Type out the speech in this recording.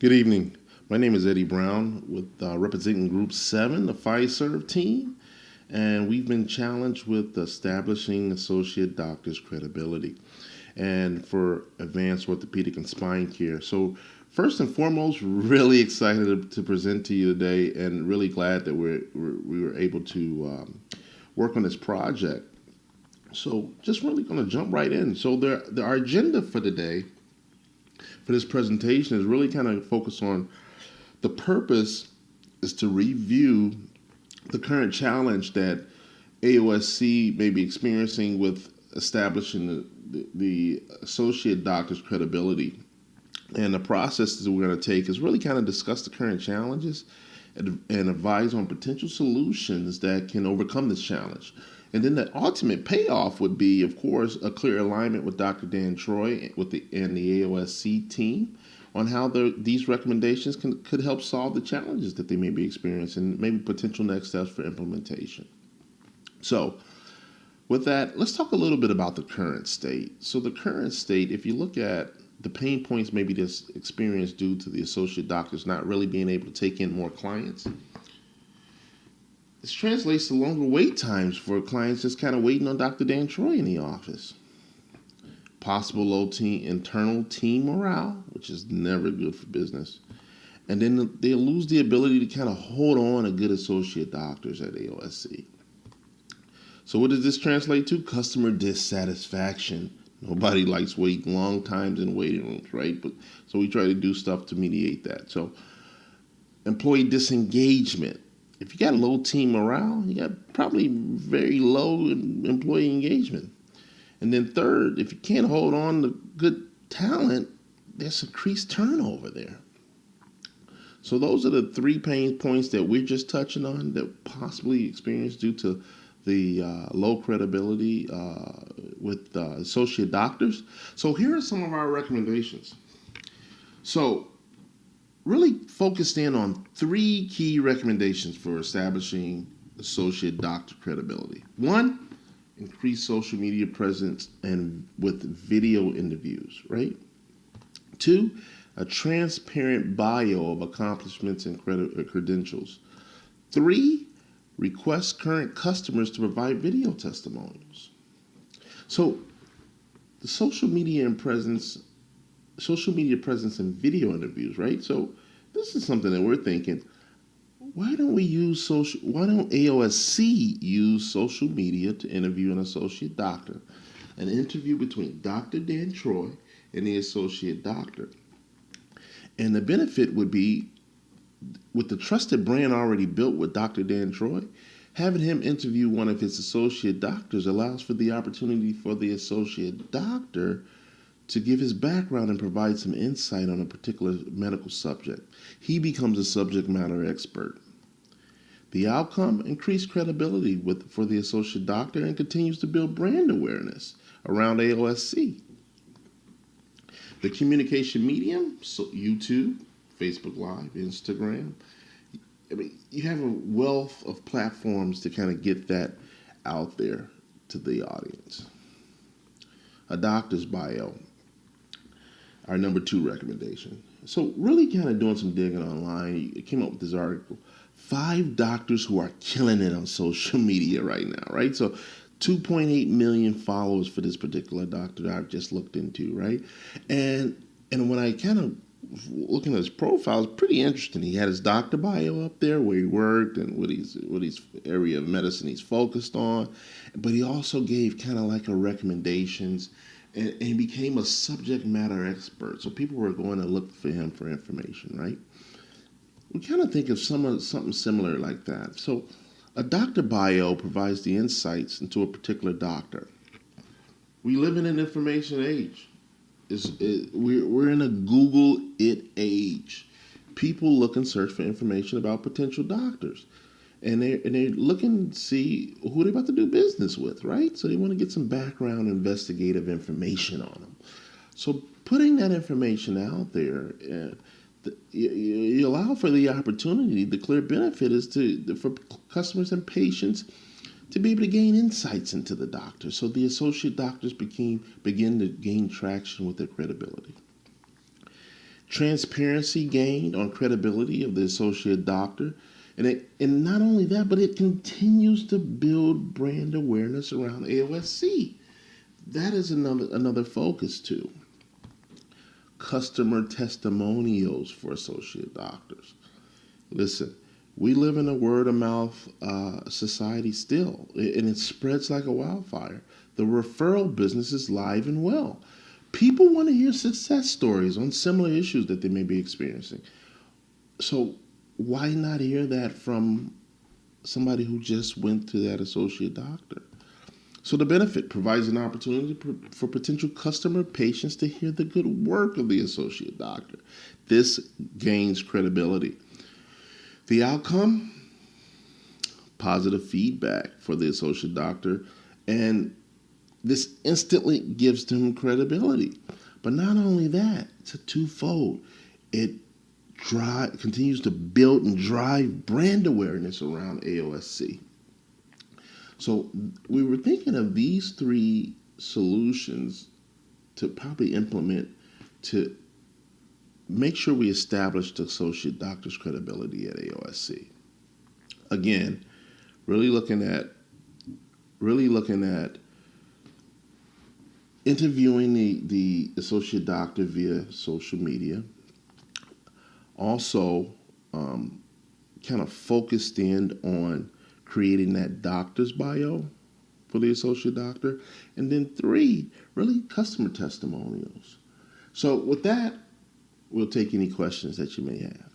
Good evening. My name is Eddie Brown with representing Group 7, the FiServ team, and we've been challenged with establishing associate doctors' credibility and for advanced orthopedic and spine care. So, first and foremost, really excited to present to you today and really glad that we were able to work on this project. So, just really going to jump right in. So, our agenda for today for this presentation is really kind of focused on the purpose is to review the current challenge that AOSC may be experiencing with establishing the associate doctor's credibility. And the process that we're going to take is really kind of discuss the current challenges and advise on potential solutions that can overcome this challenge. And then the ultimate payoff would be, of course, a clear alignment with Dr. Dan Troy and the AOSC team on how these recommendations could help solve the challenges that they may be experiencing, maybe potential next steps for implementation. So, with that, let's talk a little bit about the current state. So the current state, if you look at the pain points maybe this experience due to the associate doctors not really being able to take in more clients, this translates to longer wait times for clients just kind of waiting on Dr. Dan Troy in the office. Possible low internal team morale, which is never good for business. And then they'll lose the ability to kind of hold on to good associate doctors at AOSC. So what does this translate to? Customer dissatisfaction. Nobody likes waiting long times in waiting rooms, right? So we try to do stuff to mediate that. So employee disengagement. If you got low team morale, you got probably very low employee engagement. And then third, if you can't hold on to good talent, there's increased turnover there. So those are the three pain points that we're just touching on that possibly experienced due to the low credibility with associate doctors. So here are some of our recommendations. So really focused in on three key recommendations for establishing associate doctor credibility. One, increase social media presence and with video interviews, right? Two, a transparent bio of accomplishments and credentials. Three, request current customers to provide video testimonials. So the social media presence and video interviews, right? So this is something that we're thinking, why don't AOSC use social media to interview an associate doctor? An interview between Dr. Dan Troy and the associate doctor. And the benefit would be, with the trusted brand already built with Dr. Dan Troy, having him interview one of his associate doctors allows for the opportunity for the associate doctor to give his background and provide some insight on a particular medical subject. He becomes a subject matter expert. The outcome, increased credibility for the associate doctor and continues to build brand awareness around AOSC. The communication medium, so YouTube, Facebook Live, Instagram. I mean, you have a wealth of platforms to kind of get that out there to the audience. A doctor's bio, our number 2 recommendation. So really kind of doing some digging online, I came up with this article. 5 doctors who are killing it on social media right now, right? So 2.8 million followers for this particular doctor that I've just looked into, right? And when I kind of looking at his profile, it's pretty interesting. He had his doctor bio up there where he worked and what his area of medicine he's focused on, but he also gave kind of like a recommendations, and he became a subject matter expert. So people were going to look for him for information, right? We kind of think of something similar like that. So a doctor bio provides the insights into a particular doctor. We live in an information age. We're in a Google it age. People look and search for information about potential doctors. And they're looking to see who they're about to do business with, right? So they want to get some background investigative information on them. So putting that information out there, you allow for the opportunity. The clear benefit is for customers and patients to be able to gain insights into the doctor. So the associate doctors begin to gain traction with their credibility. Transparency gained on credibility of the associate doctor. And not only that, but it continues to build brand awareness around AOSC. That is another focus too. Customer testimonials for associate doctors. Listen, we live in a word of mouth society still, and it spreads like a wildfire. The referral business is live and well. People want to hear success stories on similar issues that they may be experiencing. So why not hear that from somebody who just went to that associate doctor? So the benefit provides an opportunity for potential customer patients to hear the good work of the associate doctor. This gains credibility. The outcome, positive feedback for the associate doctor, and this instantly gives them credibility. But not only that, it's a twofold. It continues to build and drive brand awareness around AOSC. So we were thinking of these three solutions to probably implement to make sure we establish the associate doctor's credibility at AOSC. Again, really looking at interviewing the associate doctor via social media. Also, kind of focused in on creating that doctor's bio for the associate doctor. And then 3, really customer testimonials. So with that, we'll take any questions that you may have.